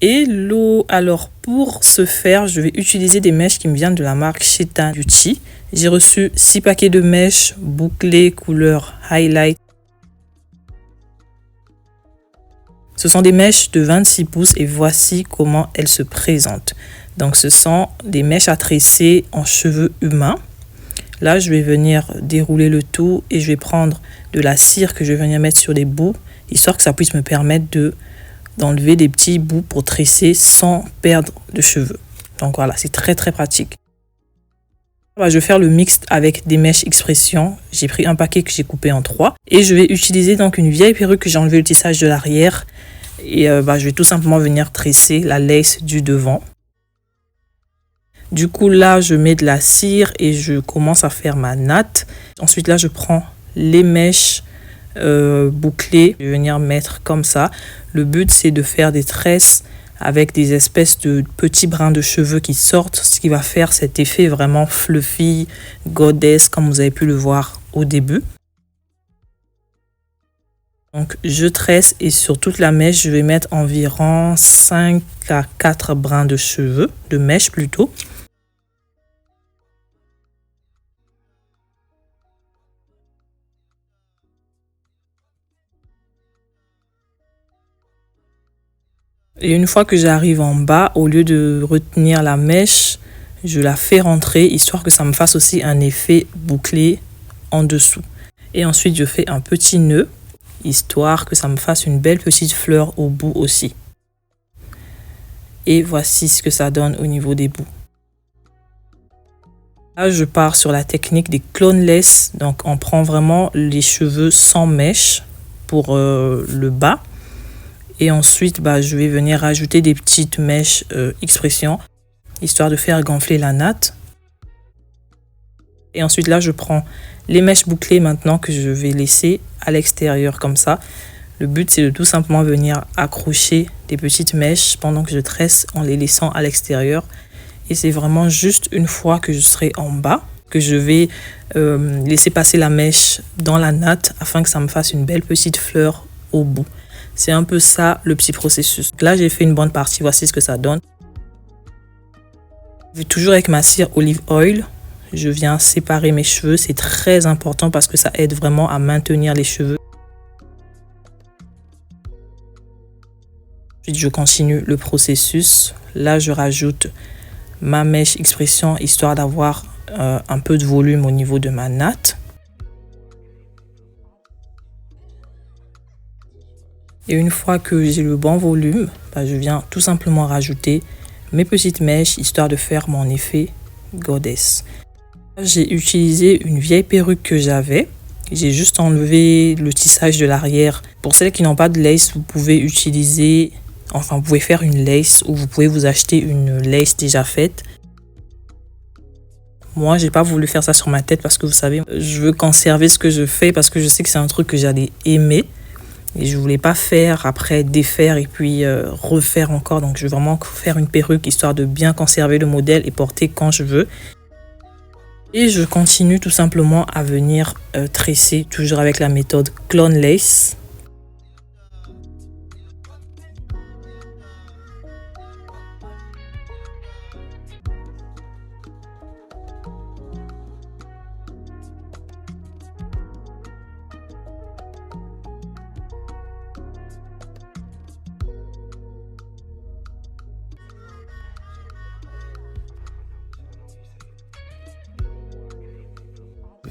Hello, alors pour ce faire, je vais utiliser des mèches qui me viennent de la marque Chetan Beauty. J'ai reçu 6 paquets de mèches bouclées couleur highlight. Ce sont des mèches de 26 pouces et voici comment elles se présentent. Donc ce sont des mèches à tresser en cheveux humains. Là, je vais venir dérouler le tout et je vais prendre de la cire que je vais venir mettre sur des bouts, histoire que ça puisse me permettre d'enlever des petits bouts pour tresser sans perdre de cheveux. Donc voilà, c'est très pratique. Je vais faire le mix avec des mèches expression. J'ai pris un paquet que j'ai coupé en 3 et je vais utiliser donc une vieille perruque que j'ai enlevé le tissage de l'arrière et je vais tout simplement venir tresser la lace du devant. Du coup là, je mets de la cire et je commence à faire ma natte. Ensuite là, je prends les mèches bouclées, je vais venir mettre comme ça. Le but c'est de faire des tresses avec des espèces de petits brins de cheveux qui sortent, ce qui va faire cet effet vraiment fluffy, goddess comme vous avez pu le voir au début. Donc je tresse et sur toute la mèche je vais mettre environ 5 à 4 brins de cheveux, de mèche plutôt. Et une fois que j'arrive en bas, au lieu de retenir la mèche, je la fais rentrer, histoire que ça me fasse aussi un effet bouclé en dessous. Et ensuite, je fais un petit nœud, histoire que ça me fasse une belle petite fleur au bout aussi. Et voici ce que ça donne au niveau des bouts. Là, je pars sur la technique des clone lace. Donc, on prend vraiment les cheveux sans mèche pour le bas. Et ensuite, je vais venir rajouter des petites mèches expression, histoire de faire gonfler la natte. Et ensuite, là, je prends les mèches bouclées maintenant que je vais laisser à l'extérieur comme ça. Le but, c'est de tout simplement venir accrocher des petites mèches pendant que je tresse en les laissant à l'extérieur. Et c'est vraiment juste une fois que je serai en bas que je vais laisser passer la mèche dans la natte afin que ça me fasse une belle petite fleur au bout. C'est un peu ça le petit processus. Là, j'ai fait une bonne partie. Voici ce que ça donne. Toujours avec ma cire olive oil, je viens séparer mes cheveux. C'est très important parce que ça aide vraiment à maintenir les cheveux. Ensuite, je continue le processus. Là, je rajoute ma mèche expression histoire d'avoir un peu de volume au niveau de ma natte. Et une fois que j'ai le bon volume, je viens tout simplement rajouter mes petites mèches histoire de faire mon effet goddess. J'ai utilisé une vieille perruque que j'avais. J'ai juste enlevé le tissage de l'arrière. Pour celles qui n'ont pas de lace, vous pouvez utiliser, vous pouvez faire une lace ou vous pouvez vous acheter une lace déjà faite. Moi, j'ai pas voulu faire ça sur ma tête parce que vous savez, je veux conserver ce que je fais parce que je sais que c'est un truc que j'allais aimer. Et je voulais pas faire après défaire et puis refaire encore. Donc je veux vraiment faire une perruque histoire de bien conserver le modèle et porter quand je veux. Et je continue tout simplement à venir tresser toujours avec la méthode clone lace.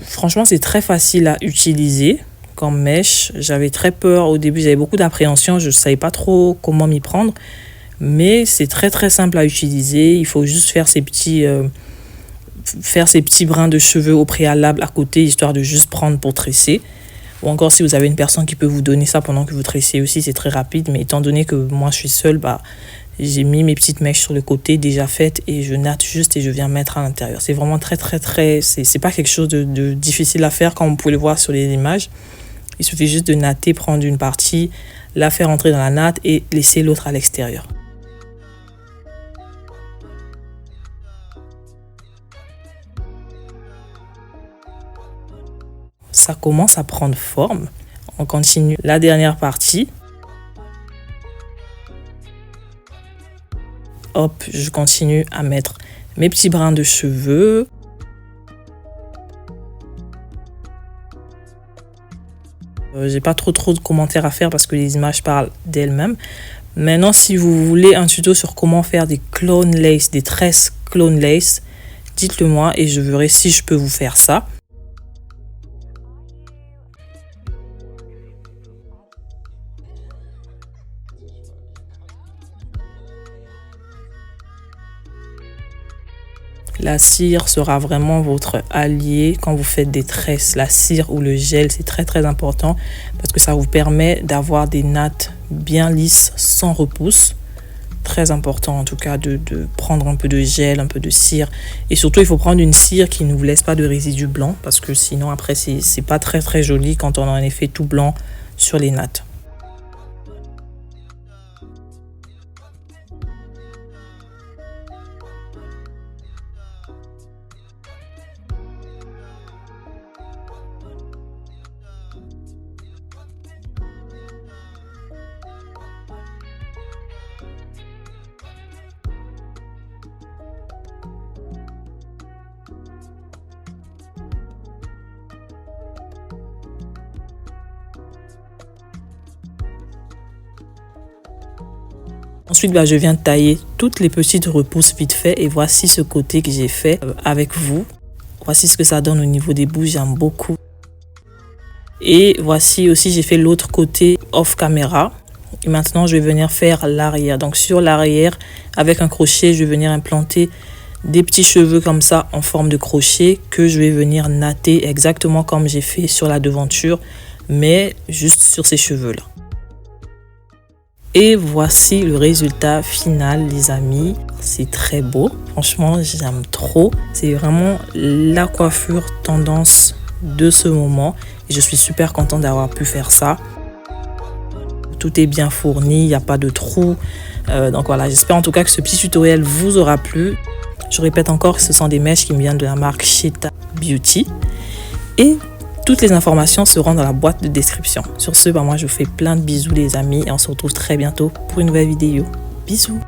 Franchement, c'est très facile à utiliser comme mèche. J'avais très peur au début, j'avais beaucoup d'appréhension, je ne savais pas trop comment m'y prendre. Mais c'est très simple à utiliser. Il faut juste faire ces petits brins de cheveux au préalable à côté, histoire de juste prendre pour tresser. Ou encore si vous avez une personne qui peut vous donner ça pendant que vous tressez aussi, c'est très rapide. Mais étant donné que moi je suis seule, j'ai mis mes petites mèches sur le côté déjà faites et je natte juste et je viens mettre à l'intérieur. C'est vraiment très, c'est pas quelque chose de difficile à faire comme vous pouvez le voir sur les images. Il suffit juste de natter, prendre une partie, la faire entrer dans la natte et laisser l'autre à l'extérieur. Ça commence à prendre forme. On continue la dernière partie. hop, je continue à mettre mes petits brins de cheveux. J'ai pas trop de commentaires à faire parce que les images parlent d'elles-mêmes. Maintenant, si vous voulez un tuto sur comment faire des clone lace, des tresses clone lace, dites-le moi et je verrai si je peux vous faire ça. La cire sera vraiment votre allié quand vous faites des tresses. La cire ou le gel, c'est très important parce que ça vous permet d'avoir des nattes bien lisses sans repousse. Très important en tout cas de prendre un peu de gel, un peu de cire. Et surtout, il faut prendre une cire qui ne vous laisse pas de résidus blancs parce que sinon après, c'est pas très joli quand on a un effet tout blanc sur les nattes. Ensuite, je viens tailler toutes les petites repousses vite fait et voici ce côté que j'ai fait avec vous. Voici ce que ça donne au niveau des bouts, j'aime beaucoup. Et voici aussi, j'ai fait l'autre côté off caméra. Et maintenant, je vais venir faire l'arrière. Donc sur l'arrière, avec un crochet, je vais venir implanter des petits cheveux comme ça en forme de crochet que je vais venir natter exactement comme j'ai fait sur la devanture, mais juste sur ces cheveux-là. Et voici le résultat final, les amis. C'est très beau. Franchement, j'aime trop. C'est vraiment la coiffure tendance de ce moment. Et je suis super contente d'avoir pu faire ça. Tout est bien fourni, il n'y a pas de trous. Donc voilà, j'espère en tout cas que ce petit tutoriel vous aura plu. Je répète encore, ce sont des mèches qui me viennent de la marque Cheetah Beauty. Et toutes les informations seront dans la boîte de description. Sur ce, moi je vous fais plein de bisous les amis et on se retrouve très bientôt pour une nouvelle vidéo. Bisous!